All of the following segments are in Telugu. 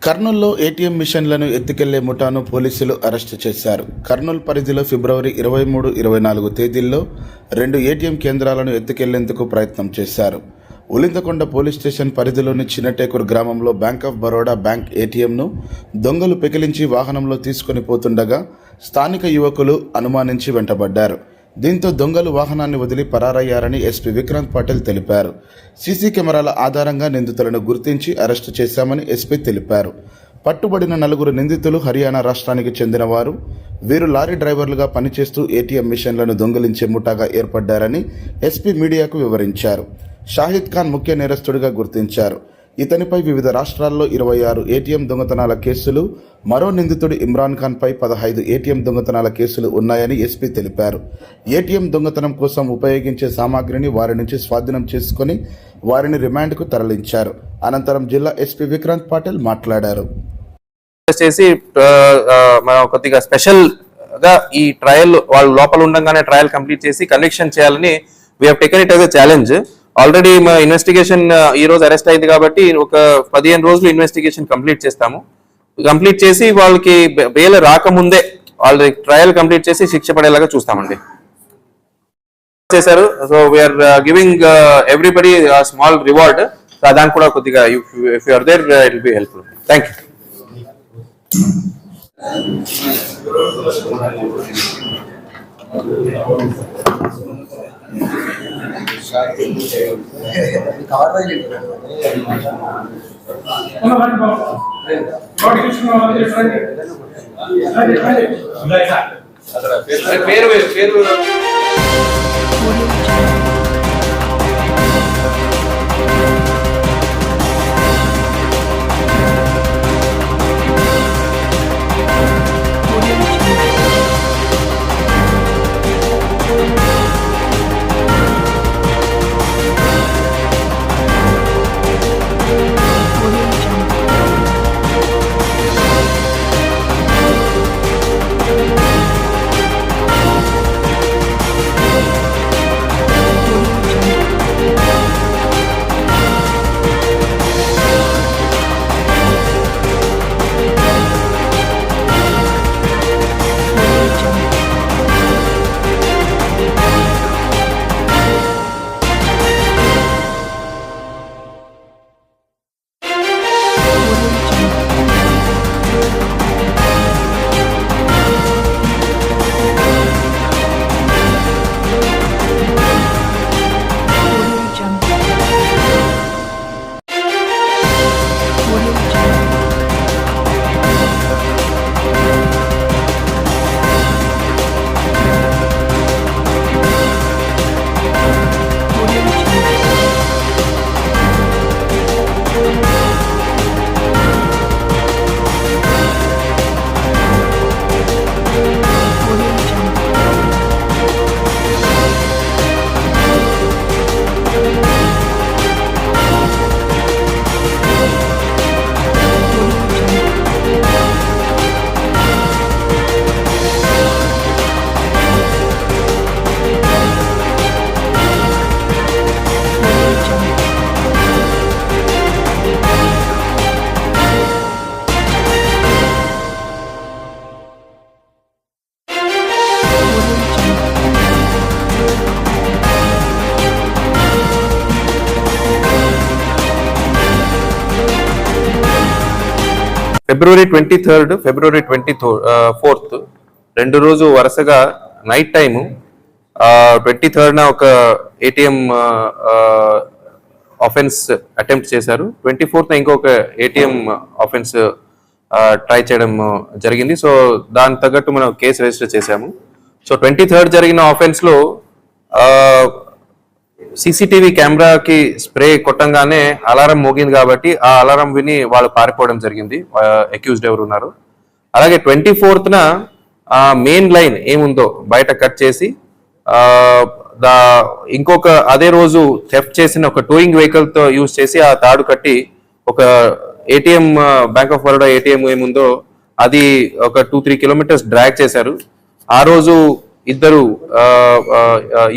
కర్నూలులో ఏటీఎం మిషన్లను ఎత్తుకెళ్లే ముఠాను పోలీసులు అరెస్టు చేశారు. కర్నూలు పరిధిలో ఫిబ్రవరి 23, 24 తేదీల్లో 2 ఏటీఎం కేంద్రాలను ఎత్తుకెళ్లేందుకు ప్రయత్నం చేశారు. ఉలిందకొండ పోలీస్ స్టేషన్ పరిధిలోని చిన్నటేకూరు గ్రామంలో బ్యాంక్ ఆఫ్ బరోడా బ్యాంక్ ఏటీఎంను దొంగలు పెకిలించి వాహనంలో తీసుకుని పోతుండగా స్థానిక యువకులు అనుమానించి వెంటబడ్డారు. దీంతో దొంగలు వాహనాన్ని వదిలి పరారయ్యారని ఎస్పీ విక్రాంత్ పాటిల్ తెలిపారు. సీసీ కెమెరాల ఆధారంగా నిందితులను గుర్తించి అరెస్టు చేశామని ఎస్పీ తెలిపారు. పట్టుబడిన 4 నిందితులు హర్యానా రాష్ట్రానికి చెందినవారు. వీరు లారీ డ్రైవర్లుగా పనిచేస్తూ ఏటీఎం మిషన్లను దొంగిలించే ముఠాగా ఏర్పడ్డారని ఎస్పీ మీడియాకు వివరించారు. షాహిద్ ఖాన్ ముఖ్య నేరస్తుడిగా గుర్తించారు. ఇతనిపై వివిధ రాష్ట్రాల్లో 26 ఏటీఎం దొంగతనాల కేసులు, మరో నిందితుడు ఇమ్రాన్ ఖాన్పై 15 ఏటీఎం దొంగతనాల కేసులు ఉన్నాయని ఎస్పీ తెలిపారు. ఏటీఎం దొంగతనం కోసం ఉపయోగించే సామాగ్రిని వారి నుంచి స్వాధీనం చేసుకుని వారిని రిమాండ్కు తరలించారు. అనంతరం జిల్లా ఎస్పీ విక్రాంత్ పాటిల్ మాట్లాడారు. కొద్దిగా స్పెషల్ గా ఈ ట్రయల్ వాళ్ళు లోపల ఉండగానే ట్రయల్ కంప్లీట్ చేసి కన్విక్షన్ చేయాలని we have taken it as a challenge. Already మా ఇన్వెస్టిగేషన్ ఈ రోజు అరెస్ట్ అయింది కాబట్టి ఒక 15 రోజులు ఇన్వెస్టిగేషన్ కంప్లీట్ చేస్తాము. కంప్లీట్ చేసి వాళ్ళకి బెయిల్ రాకముందే వాళ్ళ ట్రయల్ కంప్లీట్ చేసి శిక్ష పడేలాగా చూస్తామండి. చేశారు. So we're giving everybody small reward. దానికి కూడా కొద్దిగా if you are there it will be helpful. Thank you. ఫిబ్రవరి 23rd, ఫిబ్రవరి 24th 2 రోజు వరుసగా నైట్ టైము 23rd ఒక ఏటీఎం ఆఫెన్స్ అటెంప్ట్ చేశారు. 24th ఇంకొక ఏటీఎం ఆఫెన్స్ ట్రై చేయడం జరిగింది. సో దాని తగ్గట్టు మనం కేసు రిజిస్టర్ చేశాము. సో 23rd జరిగిన ఆఫెన్స్లో సీసీటీవీ కెమెరాకి స్ప్రే కొట్టంగానే అలారం మోగింది కాబట్టి ఆ అలారం విని వాళ్ళు పారిపోవడం జరిగింది. అక్యూజ్డ్ ఎవరు ఉన్నారు. అలాగే 24th మెయిన్ లైన్ ఏముందో బయట కట్ చేసి ఇంకొక అదే రోజు థెఫ్ట్ చేసిన ఒక టోయింగ్ వెహికల్ తో యూజ్ చేసి ఆ తాడు కట్టి ఒక ATM bank of Baroda ATM ఏముందో అది ఒక 2-3 కిలోమీటర్స్ డ్రాగ్ చేశారు. ఆ రోజు ఇద్దరు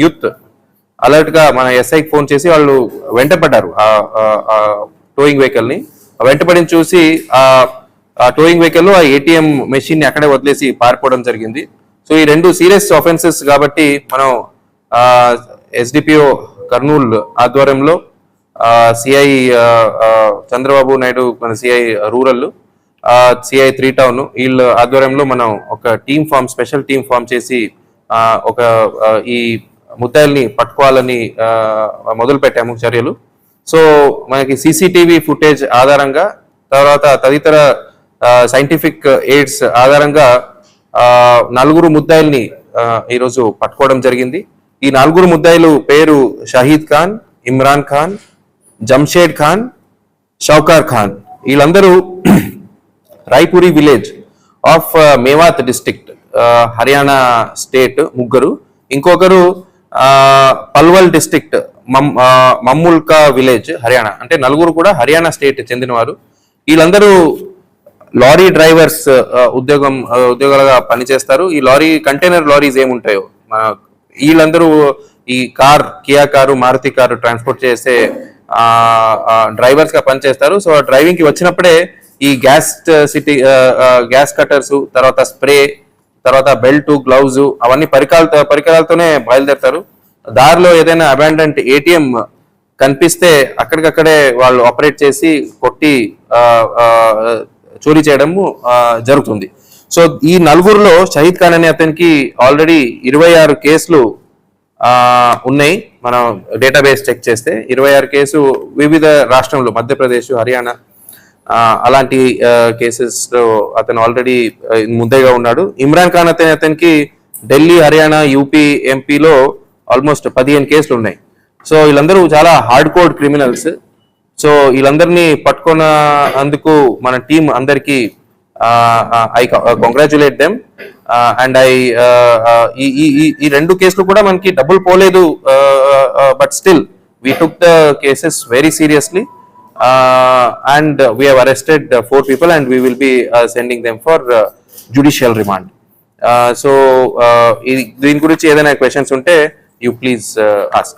యూత్ అలర్ట్ గా మన ఎస్ఐకి ఫోన్ చేసి వాళ్ళు వెంటపడ్డారు ఆ టోయింగ్ వెహికల్ ని. వెంటపడిని చూసి ఆ ఆ టోయింగ్ వెహికల్ లో ఆ ఏటీఎం మెషిన్ ని అక్కడే వదిలేసి పారిపోవడం జరిగింది. సో ఈ రెండు సీరియస్ ఆఫెన్సెస్ కాబట్టి మనం ఎస్డిపిఓ కర్నూల్ ఆధ్వర్యంలో సిఐ చంద్రబాబు నాయుడు, మన సిఐ రూరల్, సిఐ 3 టౌన్ వీళ్ళ ఆధ్వర్యంలో మనం ఒక స్పెషల్ టీమ్ ఫామ్ చేసి ఒక ఈ ముద్దాయిల్ని పట్టుకోవాలని మొదలు పెట్టాము చర్యలు. సో మనకి సీసీటీవీ ఫుటేజ్ ఆధారంగా, తర్వాత తదితర సైంటిఫిక్ ఎయిడ్స్ ఆధారంగా 4 ముద్దాయిల్ని ఈరోజు పట్టుకోవడం జరిగింది. ఈ 4 ముద్దాయిలు పేరు షహీద్ ఖాన్, ఇమ్రాన్ ఖాన్, జంషేద్ ఖాన్, షౌకార్ ఖాన్. వీళ్ళందరూ Raipuri village of Mewat district, Haryana state ముగ్గురు. ఇంకొకరు పల్వల్ డిస్ట్రిక్ట్ మమ్ముల్కా విలేజ్ హర్యానా. అంటే 4 కూడా హర్యానా స్టేట్ చెందినవారు. వీళ్ళందరూ లారీ డ్రైవర్స్ ఉద్యోగాలుగా పనిచేస్తారు. ఈ కంటైనర్ లారీస్ ఏముంటాయో వీళ్ళందరూ ఈ Kia car, Maruti car transport చేసే డ్రైవర్స్ గా పనిచేస్తారు. సో డ్రైవింగ్ కి వచ్చినప్పుడే ఈ గ్యాస్ కటర్స్, తర్వాత స్ప్రే, తర్వాత బెల్ట్, గ్లౌజ్ అవన్నీ పరికరాలతోనే బయలుదేరుతారు. దారిలో ఏదైనా అబాండెంట్ ఏటీఎం కనిపిస్తే అక్కడికక్కడే వాళ్ళు ఆపరేట్ చేసి కొట్టి చోరీ చేయడము జరుగుతుంది. సో ఈ 4లో షహీద్ ఖాన్ అనే అతనికి ఆల్రెడీ 26 కేసులు ఉన్నాయి. మనం డేటాబేస్ చెక్ చేస్తే 26 కేసు వివిధ రాష్ట్రంలో, మధ్యప్రదేశ్, హర్యానా అలాంటి కేసెస్ లో అతను ఆల్రెడీ ముద్దగా ఉన్నాడు. ఇమ్రాన్ ఖాన్ అతనికి ఢిల్లీ, హర్యానా, యూపీ, ఎంపీలో ఆల్మోస్ట్ 15 కేసులు ఉన్నాయి. సో వీళ్ళందరూ చాలా హార్డ్ కోడ్ క్రిమినల్స్. సో వీళ్ళందరినీ పట్టుకున్నందుకు మన టీం అందరికీ ఐ కంగ్రాచులేట్ దెమ్ అండ్ ఈ 2 కేసులు కూడా మనకి డబ్బులు పోలేదు, but still we took the cases very seriously and we have arrested 4 people and we will be sending them for judicial remand. So దీని గురించి ఏదైనా క్వశ్చన్స్ ఉంటే you please ask.